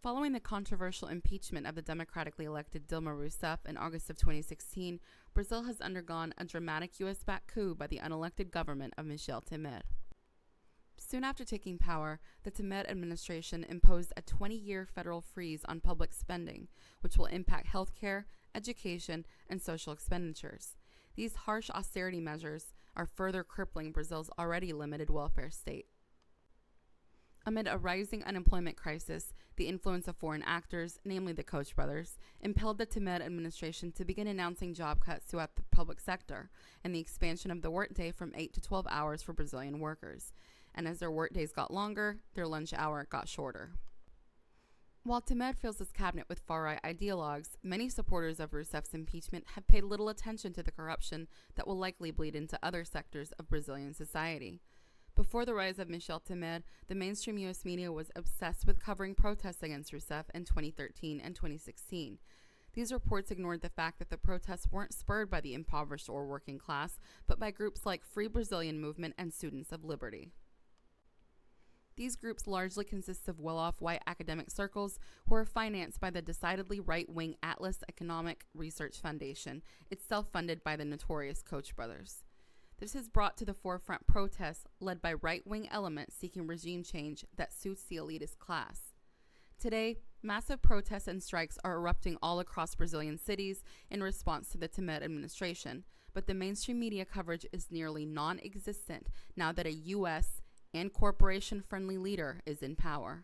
Following the controversial impeachment of the democratically elected Dilma Rousseff in August of 2016, Brazil has undergone a dramatic U.S.-backed coup by the unelected government of Michel Temer. Soon after taking power, the Temer administration imposed a 20-year federal freeze on public spending, which will impact healthcare, education, and social expenditures. These harsh austerity measures are further crippling Brazil's already limited welfare state. Amid a rising unemployment crisis, the influence of foreign actors, namely the Koch brothers, impelled the Temer administration to begin announcing job cuts throughout the public sector and the expansion of the workday from 8 to 12 hours for Brazilian workers. And as their workdays got longer, their lunch hour got shorter. While Temer fills his cabinet with far-right ideologues, many supporters of Rousseff's impeachment have paid little attention to the corruption that will likely bleed into other sectors of Brazilian society. Before the rise of Michel Temer, the mainstream U.S. media was obsessed with covering protests against Rousseff in 2013 and 2016. These reports ignored the fact that the protests weren't spurred by the impoverished or working class, but by groups like Free Brazilian Movement and Students of Liberty. These groups largely consist of well-off white academic circles who are financed by the decidedly right-wing Atlas Economic Research Foundation, itself funded by the notorious Koch brothers. This has brought to the forefront protests led by right-wing elements seeking regime change that suits the elitist class. Today, massive protests and strikes are erupting all across Brazilian cities in response to the Temer administration, but the mainstream media coverage is nearly non-existent now that a U.S. and corporation-friendly leader is in power.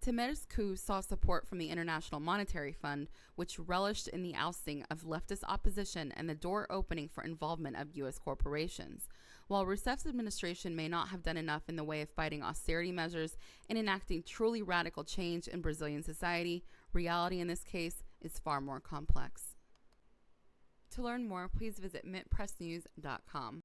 Temer's coup saw support from the International Monetary Fund, which relished in the ousting of leftist opposition and the door opening for involvement of U.S. corporations. While Rousseff's administration may not have done enough in the way of fighting austerity measures and enacting truly radical change in Brazilian society, reality in this case is far more complex. To learn more, please visit mintpressnews.com.